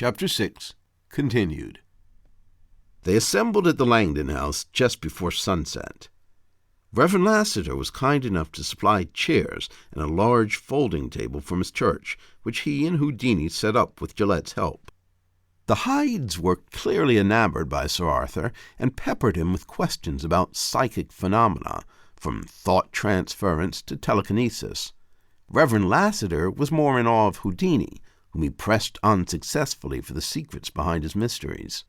Chapter 6, continued. They assembled at the Langdon house just before sunset. Reverend Lassiter was kind enough to supply chairs and a large folding table from his church, which he and Houdini set up with Gillette's help. The Hydes were clearly enamored by Sir Arthur and peppered him with questions about psychic phenomena, from thought transference to telekinesis. Reverend Lassiter was more in awe of Houdini, whom he pressed unsuccessfully for the secrets behind his mysteries.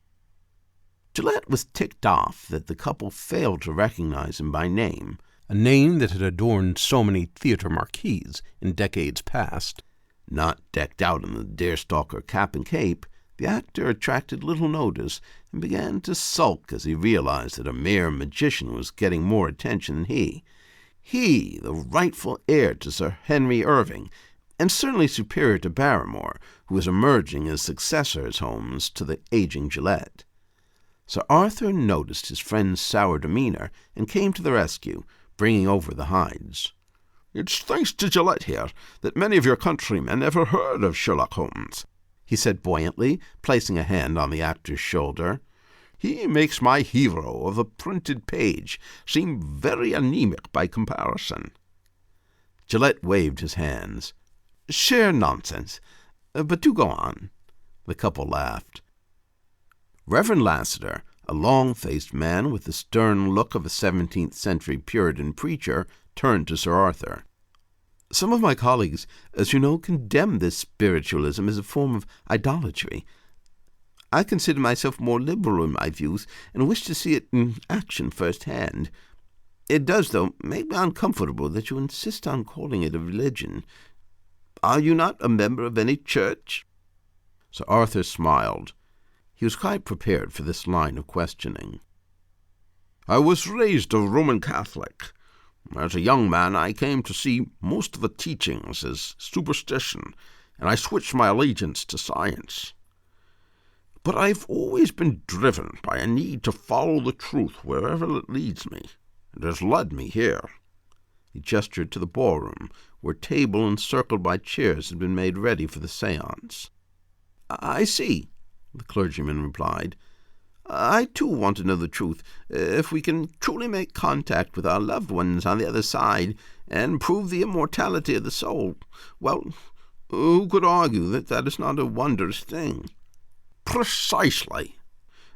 Gillette was ticked off that the couple failed to recognize him by name, a name that had adorned so many theater marquees in decades past. Not decked out in the deerstalker cap and cape, the actor attracted little notice and began to sulk as he realized that a mere magician was getting more attention than he. He, the rightful heir to Sir Henry Irving, and certainly superior to Barrymore, who was emerging as successor as Holmes to the aging Gillette. Sir Arthur noticed his friend's sour demeanor and came to the rescue, bringing over the Hydes. "It's thanks to Gillette here that many of your countrymen ever heard of Sherlock Holmes," he said buoyantly, placing a hand on the actor's shoulder. "He makes my hero of the printed page seem very anemic by comparison." Gillette waved his hands. "Sheer nonsense. But do go on." The couple laughed. Reverend Lassiter, a long-faced man with the stern look of a 17th-century Puritan preacher, turned to Sir Arthur. "Some of my colleagues, as you know, condemn this spiritualism as a form of idolatry. I consider myself more liberal in my views and wish to see it in action firsthand. It does, though, make me uncomfortable that you insist on calling it a religion. Are you not a member of any church?" Sir Arthur smiled. He was quite prepared for this line of questioning. "I was raised a Roman Catholic. As a young man, I came to see most of the teachings as superstition, and I switched my allegiance to science. But I've always been driven by a need to follow the truth wherever it leads me. It has led me here." He gestured to the ballroom, where table encircled by chairs had been made ready for the seance. "I see," the clergyman replied. "I, too, want to know the truth. If we can truly make contact with our loved ones on the other side and prove the immortality of the soul, well, who could argue that that is not a wondrous thing?" "Precisely."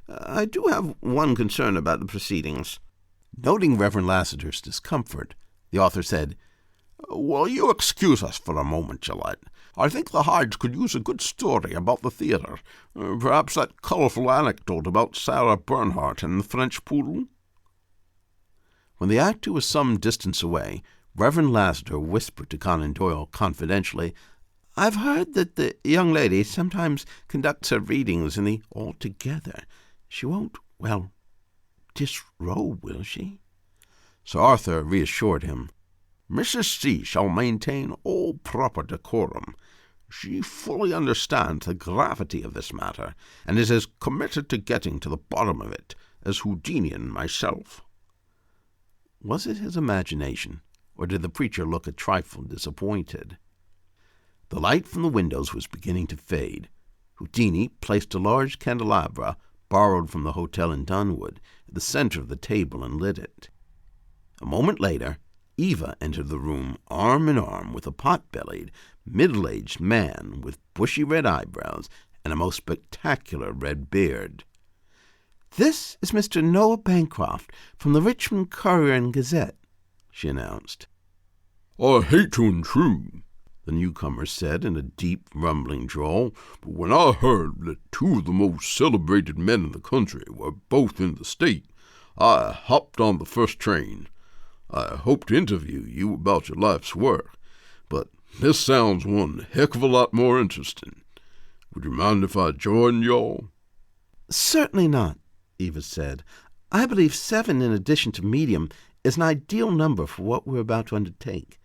"I do have one concern about the proceedings." Noting Reverend Lassiter's discomfort, the author said, "Will you excuse us for a moment, Gillette? I think the Hydes could use a good story about the theatre. Perhaps that colourful anecdote about Sarah Bernhardt and the French poodle." When the actor was some distance away, Reverend Lassiter whispered to Conan Doyle confidentially, "I've heard that the young lady sometimes conducts her readings in the altogether. She won't, disrobe, will she?" Sir Arthur reassured him. "Mrs. C. shall maintain all proper decorum. She fully understands the gravity of this matter, and is as committed to getting to the bottom of it as Houdini and myself." Was it his imagination, or did the preacher look a trifle disappointed? The light from the windows was beginning to fade. Houdini placed a large candelabra, borrowed from the hotel in Dunwood, at the center of the table and lit it. A moment later, Eva entered the room arm in arm with a pot-bellied, middle-aged man with bushy red eyebrows and a most spectacular red beard. "This is Mr. Noah Bancroft from the Richmond Courier and Gazette," she announced. "I hate to intrude," the newcomer said in a deep, rumbling drawl, "but when I heard that two of the most celebrated men in the country were both in the state, I hopped on the first train. I hope to interview you about your life's work, but this sounds one heck of a lot more interesting. Would you mind if I joined y'all?" "Certainly not," Eva said. "I believe 7 in addition to medium is an ideal number for what we're about to undertake.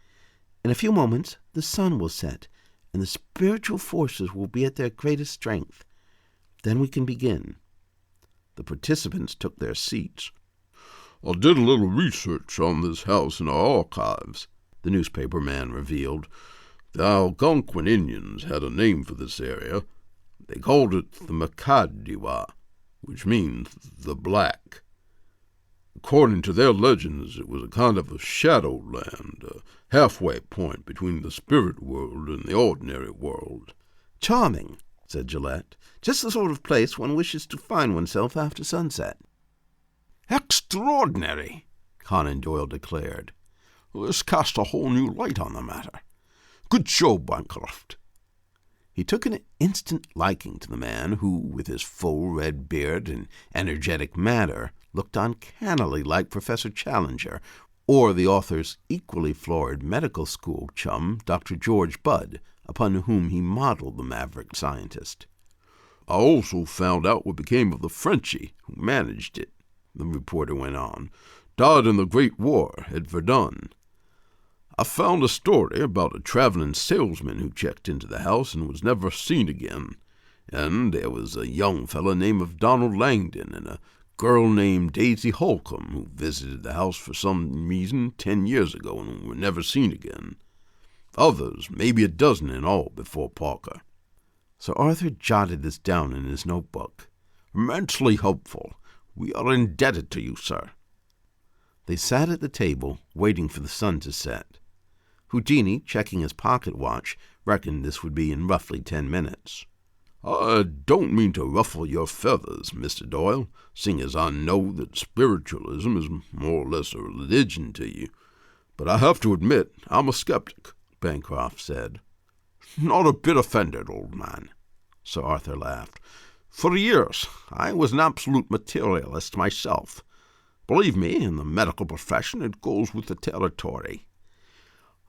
In a few moments the sun will set, and the spiritual forces will be at their greatest strength. Then we can begin." The participants took their seats. "I did a little research on this house in our archives," the newspaper man revealed. "The Algonquin Indians had a name for this area. They called it the Makadiwa, which means the Black. According to their legends, it was a kind of a shadow land, a halfway point between the spirit world and the ordinary world. "Charming," said Gillette. "Just the sort of place one wishes to find oneself after sunset." "Extraordinary," Conan Doyle declared. "This cast a whole new light on the matter. Good show, Bancroft." He took an instant liking to the man who, with his full red beard and energetic manner, looked uncannily like Professor Challenger, or the author's equally florid medical school chum, Dr. George Budd, upon whom he modeled the maverick scientist. "I also found out what became of the Frenchie who managed it," the reporter went on. "Died in the Great War at Verdun. I found a story about a traveling salesman who checked into the house and was never seen again. And there was a young fellow named Donald Langdon and a girl named Daisy Holcomb who visited the house for some reason 10 years ago and were never seen again. Others, maybe a dozen in all, before Parker." Sir Arthur jotted this down in his notebook. "Immensely helpful. We are indebted to you, sir." They sat at the table, waiting for the sun to set. Houdini, checking his pocket watch, reckoned this would be in roughly 10 minutes. "I don't mean to ruffle your feathers, Mr. Doyle, seeing as I know that spiritualism is more or less a religion to you. But I have to admit I'm a skeptic," Bancroft said. "Not a bit offended, old man," Sir Arthur laughed. "For years I was an absolute materialist myself. Believe me, in the medical profession it goes with the territory.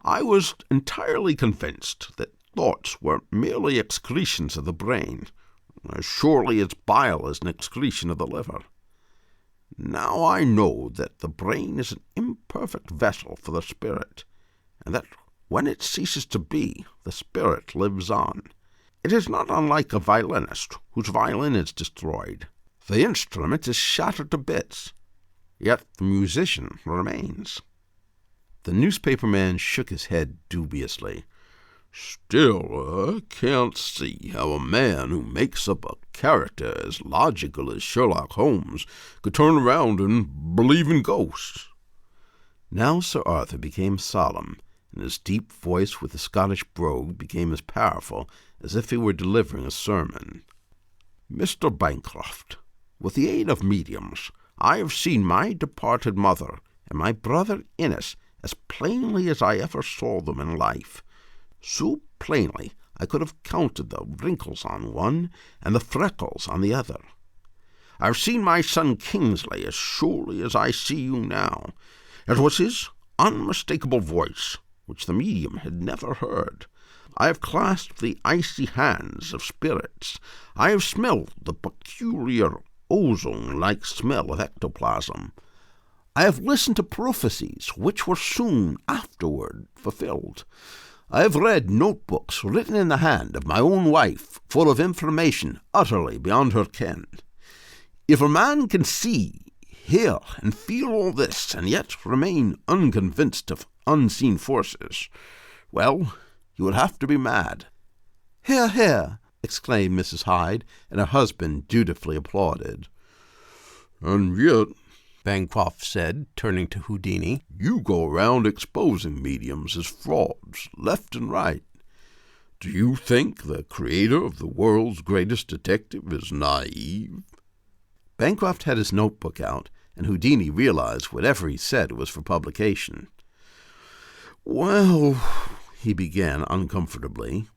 I was entirely convinced that thoughts were merely excretions of the brain, as surely as bile is an excretion of the liver. Now I know that the brain is an imperfect vessel for the spirit, and that when it ceases to be, the spirit lives on. It is not unlike a violinist whose violin is destroyed. The instrument is shattered to bits, yet the musician remains." The newspaperman shook his head dubiously. "Still, I can't see how a man who makes up a character as logical as Sherlock Holmes could turn around and believe in ghosts." Now Sir Arthur became solemn, and his deep voice with the Scottish brogue became as powerful as if he were delivering a sermon. "Mr. Bancroft, with the aid of mediums, I have seen my departed mother and my brother Innes as plainly as I ever saw them in life. So plainly I could have counted the wrinkles on one and the freckles on the other. I have seen my son Kingsley as surely as I see you now. It was his unmistakable voice, which the medium had never heard. I have clasped the icy hands of spirits. I have smelled the peculiar ozone-like smell of ectoplasm. I have listened to prophecies which were soon afterward fulfilled. I have read notebooks written in the hand of my own wife, full of information utterly beyond her ken. If a man can see, hear, and feel all this, and yet remain unconvinced of unseen forces, well, he would have to be mad." "Hear, hear!" exclaimed Mrs. Hyde, and her husband dutifully applauded. "And yet," Bancroft said, turning to Houdini, "you go around exposing mediums as frauds, left and right. Do you think the creator of the world's greatest detective is naive?" Bancroft had his notebook out, and Houdini realized whatever he said was for publication. "Well," he began uncomfortably.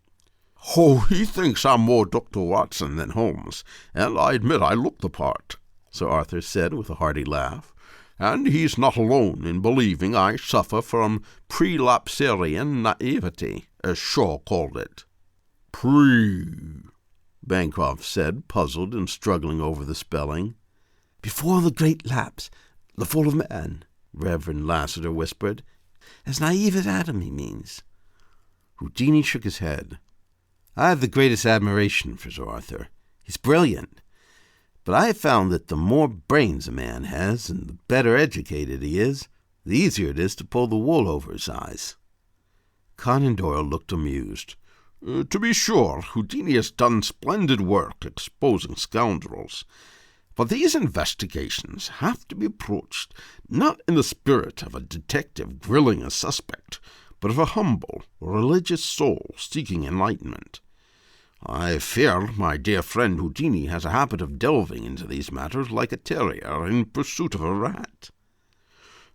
"Oh, he thinks I'm more Dr. Watson than Holmes, and I admit I look the part," Sir Arthur said with a hearty laugh. "And he's not alone in believing I suffer from prelapsarian naivety, as Shaw called it." Bancroft said, puzzled and struggling over the spelling. "Before the great lapse, the fall of man," Reverend Lassiter whispered. "As naive as Adam, he means." Houdini shook his head. "I have the greatest admiration for Sir Arthur. He's brilliant. But I have found that the more brains a man has, and the better educated he is, the easier it is to pull the wool over his eyes." Conan Doyle looked amused. To be sure, Houdini has done splendid work exposing scoundrels, but these investigations have to be approached not in the spirit of a detective grilling a suspect, but of a humble, religious soul seeking enlightenment. I fear my dear friend Houdini has a habit of delving into these matters like a terrier in pursuit of a rat.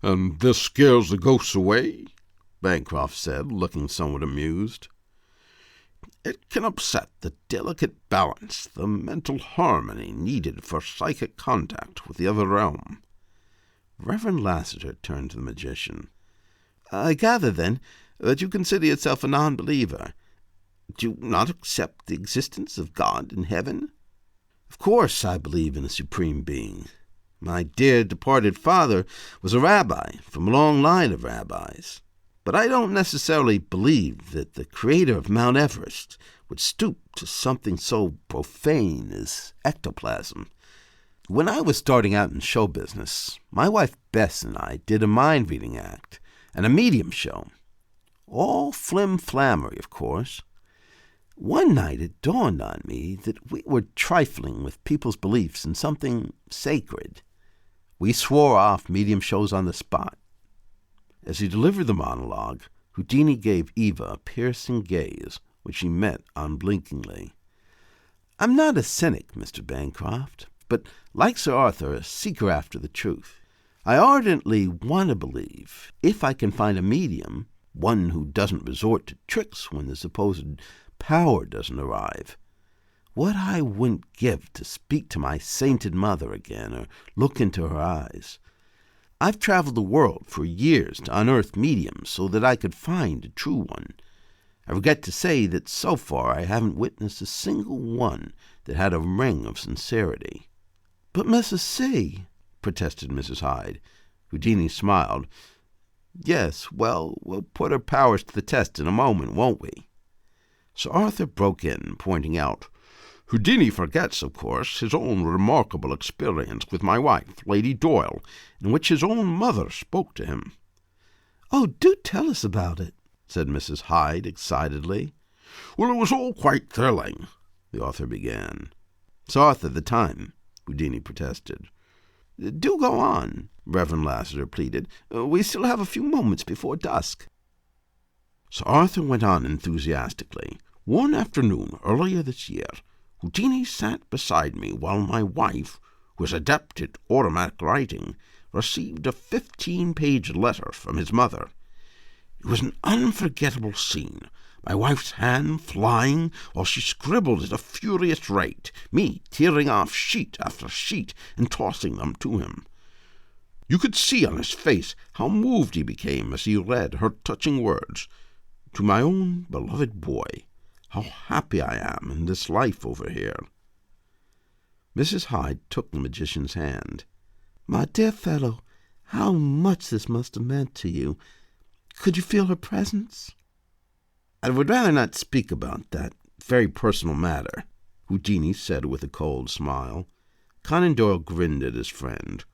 And this scares the ghosts away? Bancroft said, looking somewhat amused. It can upset the delicate balance, the mental harmony needed for psychic contact with the other realm. Reverend Lassiter turned to the magician. I gather, then, that you consider yourself a non-believer. Do you not accept the existence of God in heaven? Of course I believe in a supreme being. My dear departed father was a rabbi from a long line of rabbis. But I don't necessarily believe that the creator of Mount Everest would stoop to something so profane as ectoplasm. When I was starting out in show business, my wife Bess and I did a mind-reading act and a medium show. All flim-flammery, of course. One night it dawned on me that we were trifling with people's beliefs in something sacred. We swore off medium shows on the spot. As he delivered the monologue, Houdini gave Eva a piercing gaze, which she met unblinkingly. I'm not a cynic, Mr. Bancroft, but, like Sir Arthur, a seeker after the truth. I ardently want to believe, if I can find a medium, one who doesn't resort to tricks when the supposed power doesn't arrive, what I wouldn't give to speak to my sainted mother again or look into her eyes. I've traveled the world for years to unearth mediums so that I could find a true one. I regret to say that so far I haven't witnessed a single one that had a ring of sincerity. But Mrs. C., protested Mrs. Hyde. Houdini smiled. Yes, well, we'll put her powers to the test in a moment, won't we? Sir Arthur broke in, pointing out, Houdini forgets, of course, his own remarkable experience with my wife, Lady Doyle, in which his own mother spoke to him. Oh, do tell us about it, said Mrs. Hyde excitedly. Well, it was all quite thrilling, the author began. Sir Arthur, the time, Houdini protested. Do go on, Reverend Lassiter pleaded. We still have a few moments before dusk. Sir Arthur went on enthusiastically. One afternoon earlier this year, Houdini sat beside me while my wife, who is adept at automatic writing, received a 15-page letter from his mother. It was an unforgettable scene, my wife's hand flying while she scribbled at a furious rate, me tearing off sheet after sheet and tossing them to him. You could see on his face how moved he became as he read her touching words. To my own beloved boy, how happy I am in this life over here. Mrs. Hyde took the magician's hand. My dear fellow, how much this must have meant to you. Could you feel her presence? I would rather not speak about that very personal matter, Houdini said with a cold smile. Conan Doyle grinned at his friend.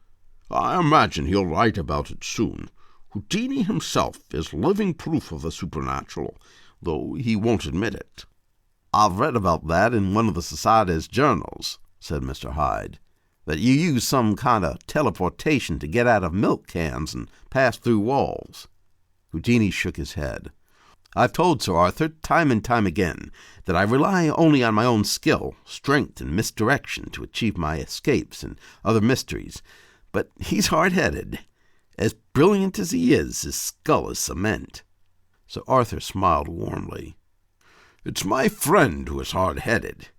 I imagine he'll write about it soon. Houdini himself is living proof of the supernatural, though he won't admit it. I've read about that in one of the Society's journals, said Mr. Hyde, that you use some kind of teleportation to get out of milk cans and pass through walls. Houdini shook his head. I've told Sir Arthur time and time again that I rely only on my own skill, strength, and misdirection to achieve my escapes and other mysteries, but he's hard-headed. As brilliant as he is, his skull is cement. Sir Arthur smiled warmly. It's my friend who is hard-headed.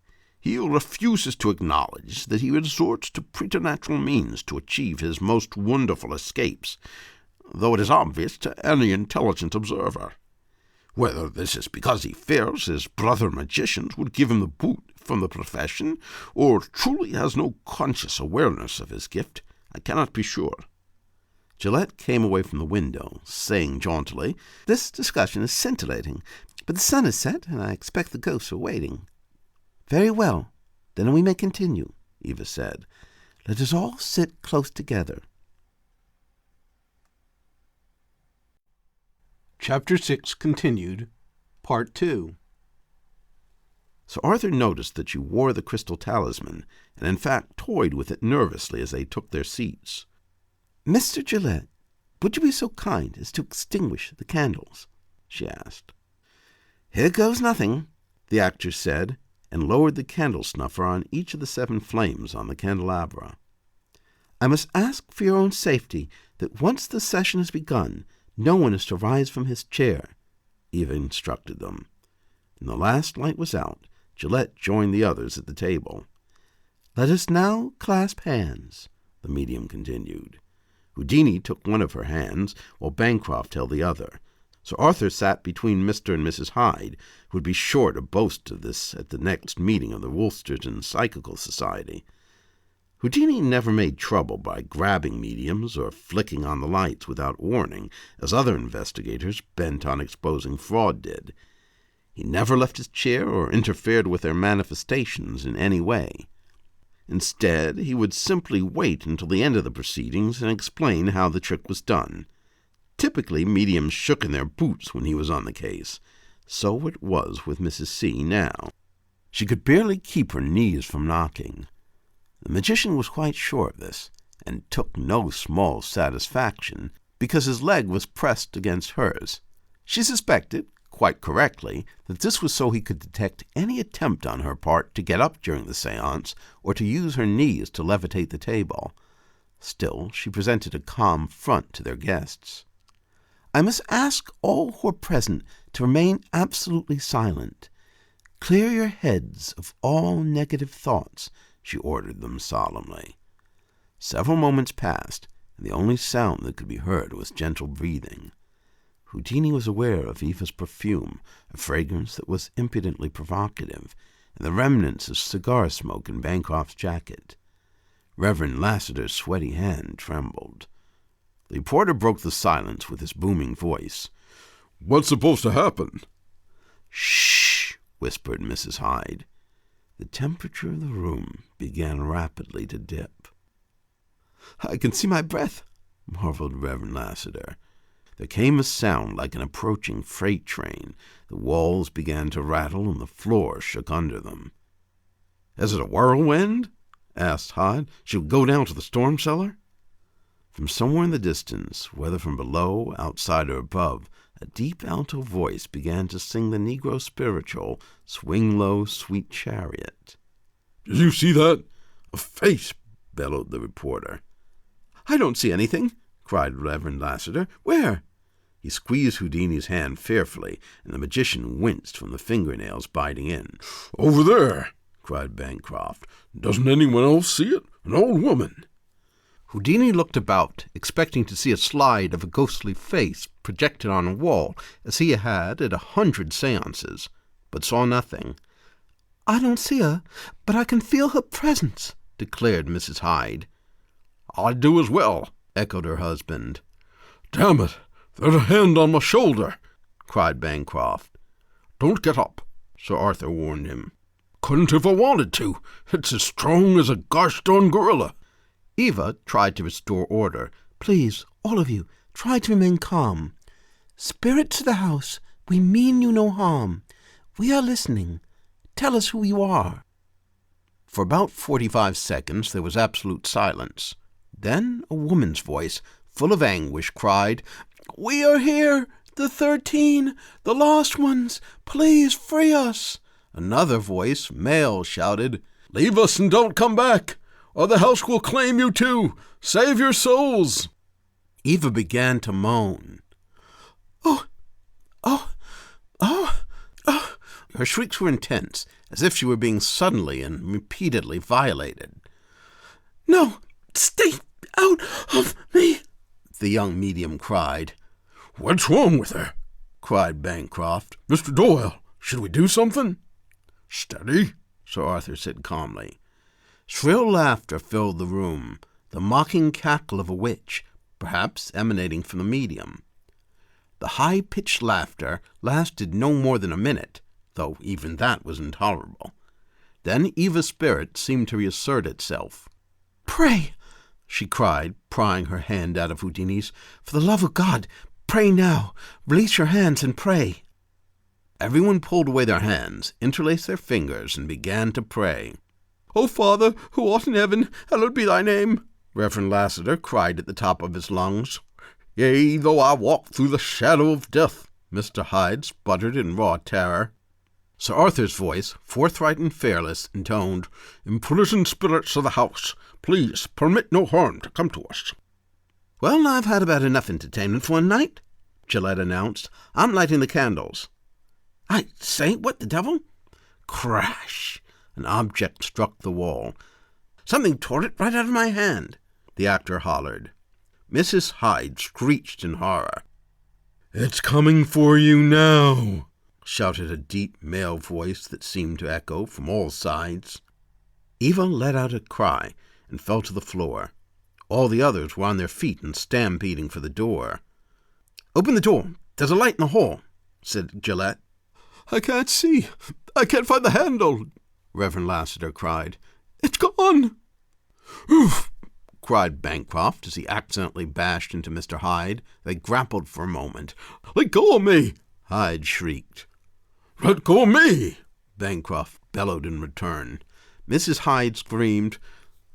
He refuses to acknowledge that he resorts to preternatural means to achieve his most wonderful escapes, though it is obvious to any intelligent observer. Whether this is because he fears his brother magicians would give him the boot from the profession, or truly has no conscious awareness of his gift, I cannot be sure. Gillette came away from the window, saying jauntily, This discussion is scintillating, but the sun is set, and I expect the ghosts are waiting. Very well, then we may continue, Eva said. Let us all sit close together. Chapter 6 continued, Part 2. Sir Arthur noticed that she wore the crystal talisman, and in fact toyed with it nervously as they took their seats. "Mr. Gillette, would you be so kind as to extinguish the candles?" she asked. "Here goes nothing," the actor said, and lowered the candle snuffer on each of the 7 flames on the candelabra. "I must ask for your own safety that once the session has begun, no one is to rise from his chair," Eva instructed them. When the last light was out, Gillette joined the others at the table. "Let us now clasp hands," the medium continued. Houdini took one of her hands, while Bancroft held the other. Sir Arthur sat between Mr. and Mrs. Hyde, who would be sure to boast of this at the next meeting of the Wolsterton Psychical Society. Houdini never made trouble by grabbing mediums or flicking on the lights without warning, as other investigators bent on exposing fraud did. He never left his chair or interfered with their manifestations in any way. Instead, he would simply wait until the end of the proceedings and explain how the trick was done. Typically, mediums shook in their boots when he was on the case. So it was with Mrs. C now. She could barely keep her knees from knocking. The magician was quite sure of this, and took no small satisfaction because his leg was pressed against hers. She suspected, quite correctly, that this was so he could detect any attempt on her part to get up during the seance or to use her knees to levitate the table. Still, she presented a calm front to their guests. "I must ask all who are present to remain absolutely silent. Clear your heads of all negative thoughts," she ordered them solemnly. Several moments passed, and the only sound that could be heard was gentle breathing. Houdini was aware of Eva's perfume, a fragrance that was impudently provocative, and the remnants of cigar smoke in Bancroft's jacket. Reverend Lassiter's sweaty hand trembled. The reporter broke the silence with his booming voice. "What's supposed to happen?" "Shh!" whispered Mrs. Hyde. The temperature of the room began rapidly to dip. "I can see my breath," marveled Reverend Lassiter. There came a sound like an approaching freight train. The walls began to rattle and the floor shook under them. "Is it a whirlwind?" asked Hyde. "Should we go down to the storm cellar?" From somewhere in the distance, whether from below, outside, or above, a deep alto voice began to sing the Negro spiritual, "Swing Low, Sweet Chariot." "Did you see that?" "A face!" bellowed the reporter. "I don't see anything," cried Reverend Lassiter. "Where?" He squeezed Houdini's hand fearfully, and the magician winced from the fingernails biting in. "Over there!" cried Bancroft. "Doesn't anyone else see it? An old woman." Houdini looked about, expecting to see a slide of a ghostly face projected on a wall, as he had at 100 seances, but saw nothing. "I don't see her, but I can feel her presence," declared Mrs. Hyde. "I do as well," echoed her husband. "Damn it, there's a hand on my shoulder," cried Bancroft. "Don't get up," Sir Arthur warned him. "Couldn't if I wanted to. It's as strong as a gosh-darn gorilla." Eva tried to restore order. "Please, all of you, try to remain calm. Spirits of the house, we mean you no harm. We are listening. Tell us who you are." For about 45 seconds there was absolute silence. Then a woman's voice, full of anguish, cried, "We are here, the 13, the lost ones. Please free us." Another voice, male, shouted, "Leave us and don't come back, or the house will claim you too. Save your souls." Eva began to moan. "Oh, oh, oh, oh." Her shrieks were intense, as if she were being suddenly and repeatedly violated. "No, stay out of me," the young medium cried. "What's wrong with her?" cried Bancroft. "Mr. Doyle, should we do something?" "Steady," Sir Arthur said calmly. Shrill laughter filled the room, the mocking cackle of a witch, perhaps emanating from the medium. The high-pitched laughter lasted no more than a minute, though even that was intolerable. Then Eva's spirit seemed to reassert itself. "Pray," she cried, prying her hand out of Houdini's. "For the love of God, pray now. Release your hands and pray." Everyone pulled away their hands, interlaced their fingers, and began to pray. "O Father, who art in heaven, hallowed be thy name," Reverend Lassiter cried at the top of his lungs. "Yea, though I walk through the shadow of death," Mr. Hyde sputtered in raw terror. Sir Arthur's voice, forthright and fearless, intoned, "Imprisoned spirits of the house, please permit no harm to come to us." "Well, I've had about enough entertainment for one night," Gillette announced. "I'm lighting the candles." "I say, what the devil?" Crash! An object struck the wall. "Something tore it right out of my hand," the actor hollered. Mrs. Hyde screeched in horror. "It's coming for you now," shouted a deep male voice that seemed to echo from all sides. Eva let out a cry and fell to the floor. All the others were on their feet and stampeding for the door. "Open the door. There's a light in the hall," said Gillette. "I can't see. I can't find the handle," Reverend Lassiter cried. "It's gone." "Oof!" cried Bancroft as he accidentally bashed into Mr. Hyde. They grappled for a moment. "Let go of me!" Hyde shrieked. "Let go of me!" Bancroft bellowed in return. Mrs. Hyde screamed,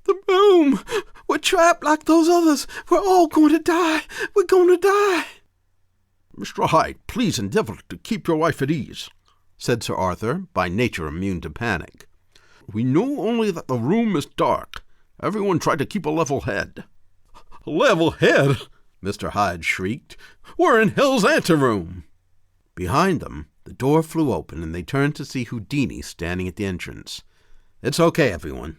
"The room! We're trapped like those others! We're all going to die! We're going to die!" "Mr. Hyde, please endeavor to keep your wife at ease," said Sir Arthur, by nature immune to panic. "We know only that the room is dark. Everyone try to keep a level head." "A level head!" Mr. Hyde shrieked. "We're in hell's anteroom!" Behind them, the door flew open, and they turned to see Houdini standing at the entrance. "It's okay, everyone."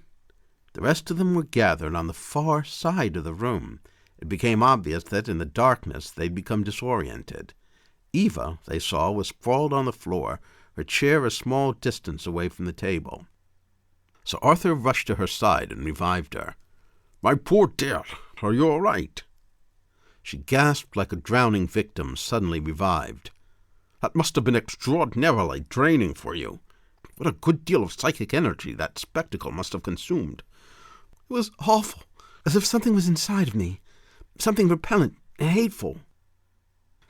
The rest of them were gathered on the far side of the room. It became obvious that in the darkness they'd become disoriented. Eva, they saw, was sprawled on the floor, her chair a small distance away from the table. Sir Arthur rushed to her side and revived her. "My poor dear, are you all right?" She gasped like a drowning victim suddenly revived. "That must have been extraordinarily draining for you. What a good deal of psychic energy that spectacle must have consumed." "It was awful, as if something was inside of me, something repellent and hateful."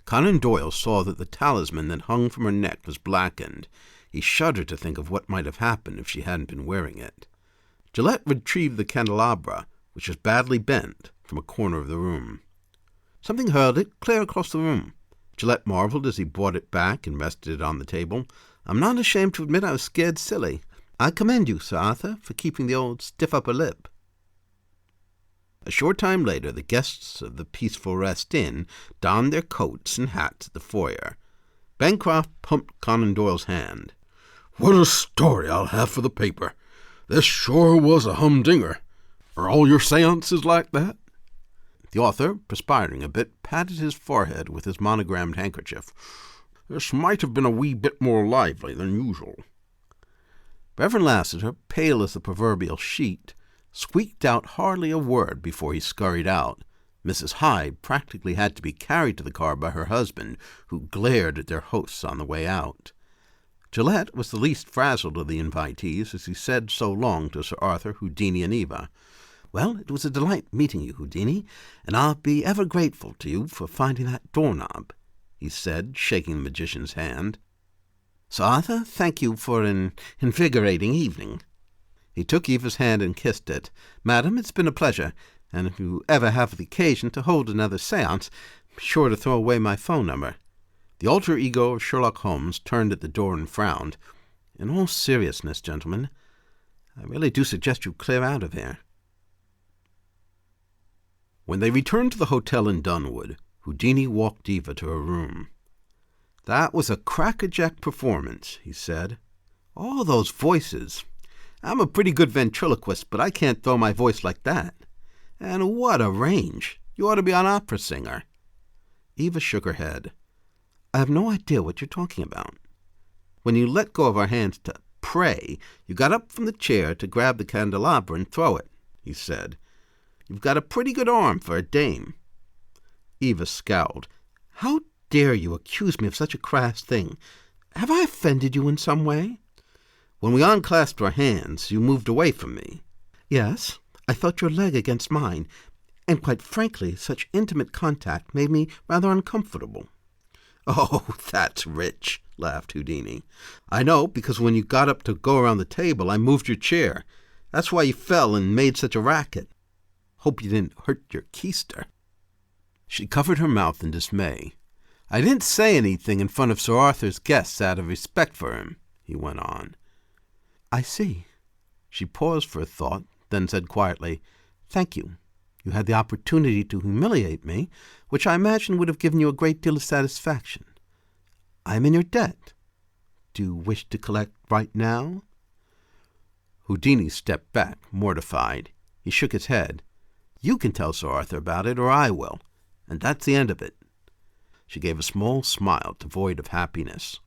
Conan Doyle saw that the talisman that hung from her neck was blackened. He shuddered to think of what might have happened if she hadn't been wearing it. Gillette retrieved the candelabra, which was badly bent, from a corner of the room. Something hurled it clear across the room. Gillette marveled as he brought it back and rested it on the table. "I'm not ashamed to admit I was scared silly. I commend you, Sir Arthur, for keeping the old stiff upper lip." A short time later, the guests of the Peaceful Rest Inn donned their coats and hats at the foyer. Bancroft pumped Conan Doyle's hand. "What a story I'll have for the paper. This sure was a humdinger. Are all your seances like that?" The author, perspiring a bit, patted his forehead with his monogrammed handkerchief. "This might have been a wee bit more lively than usual." Reverend Lassiter, pale as the proverbial sheet, squeaked out hardly a word before he scurried out. Mrs. Hyde practically had to be carried to the car by her husband, who glared at their hosts on the way out. Gillette was the least frazzled of the invitees as he said so long to Sir Arthur, Houdini, and Eva. "Well, it was a delight meeting you, Houdini, and I'll be ever grateful to you for finding that doorknob," he said, shaking the magician's hand. "Sir Arthur, thank you for an invigorating evening." He took Eva's hand and kissed it. "Madam, it's been a pleasure, and if you ever have the occasion to hold another seance, be sure to throw away my phone number." The alter ego of Sherlock Holmes turned at the door and frowned. "In all seriousness, gentlemen, I really do suggest you clear out of here." When they returned to the hotel in Dunwood, Houdini walked Eva to her room. "That was a crackerjack performance," he said. "All those voices. I'm a pretty good ventriloquist, but I can't throw my voice like that. And what a range! You ought to be an opera singer." Eva shook her head. "I have no idea what you're talking about. When you let go of our hands to pray, you got up from the chair to grab the candelabra and throw it," he said. "You've got a pretty good arm for a dame." Eva scowled. "How dare you accuse me of such a crass thing? Have I offended you in some way?" "When we unclasped our hands, you moved away from me." "Yes, I felt your leg against mine, and quite frankly, such intimate contact made me rather uncomfortable." "Oh, that's rich," laughed Houdini. "I know, because when you got up to go around the table, I moved your chair. That's why you fell and made such a racket. Hope you didn't hurt your keister." She covered her mouth in dismay. "I didn't say anything in front of Sir Arthur's guests out of respect for him," he went on. "I see." She paused for a thought, then said quietly, "Thank you. You had the opportunity to humiliate me, which I imagine would have given you a great deal of satisfaction. I am in your debt. Do you wish to collect right now?" Houdini stepped back, mortified. He shook his head. "You can tell Sir Arthur about it, or I will, and that's the end of it." She gave a small smile devoid of happiness.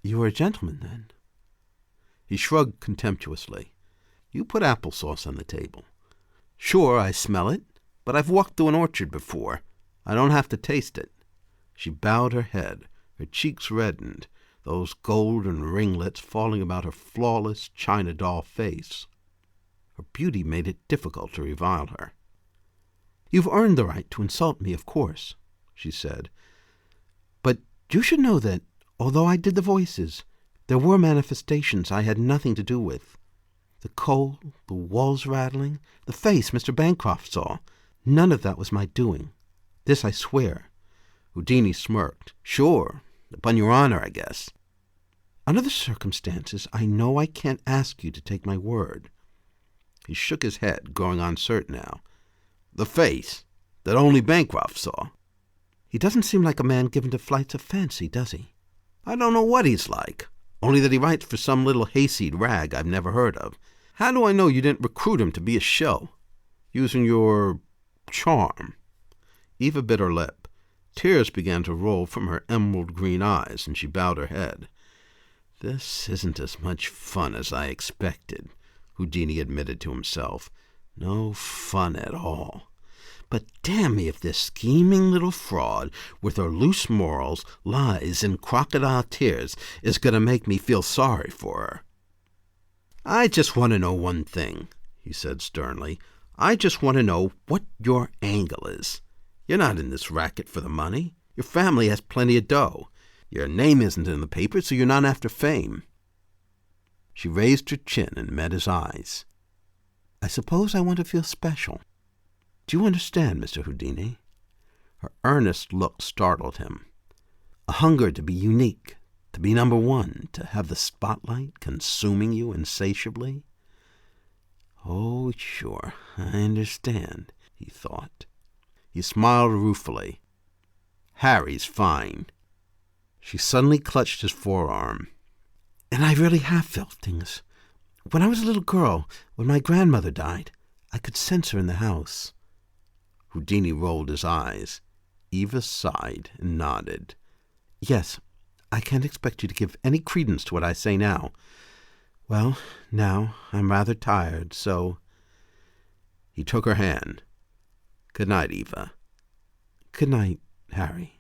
"You are a gentleman, then?" He shrugged contemptuously. "You put applesauce on the table. Sure, I smell it, but I've walked through an orchard before. I don't have to taste it." She bowed her head. Her cheeks reddened, those golden ringlets falling about her flawless china doll face. Her beauty made it difficult to revile her. "You've earned the right to insult me, of course," she said. "But you should know that, although I did the voices, there were manifestations I had nothing to do with. The coal, the walls rattling, the face Mr. Bancroft saw, none of that was my doing. This I swear." Houdini smirked. "Sure, upon your honor, I guess." "Under the circumstances, I know I can't ask you to take my word." He shook his head, growing uncertain now. "The face that only Bancroft saw?" "He doesn't seem like a man given to flights of fancy, does he?" "I don't know what he's like, only that he writes for some little hayseed rag I've never heard of. How do I know you didn't recruit him to be a show, using your charm?" Eva bit her lip. Tears began to roll from her emerald green eyes, and she bowed her head. "This isn't as much fun as I expected," Houdini admitted to himself. "No fun at all. But damn me if this scheming little fraud, with her loose morals, lies, and crocodile tears, is going to make me feel sorry for her." "I just want to know one thing," he said sternly. "I just want to know what your angle is. You're not in this racket for the money. Your family has plenty of dough. Your name isn't in the paper, so you're not after fame." She raised her chin and met his eyes. "I suppose I want to feel special. Do you understand, Mr. Houdini?" Her earnest look startled him. "A hunger to be unique, to be number one, to have the spotlight consuming you insatiably?" "Oh, sure, I understand," he thought. He smiled ruefully. "Harry's fine." She suddenly clutched his forearm. "And I really have felt things. When I was a little girl, when my grandmother died, I could sense her in the house." Houdini rolled his eyes. Eva sighed and nodded. "Yes, I can't expect you to give any credence to what I say now. Well, now, I'm rather tired, so—" He took her hand. "Good night, Eva." "Good night, Harry."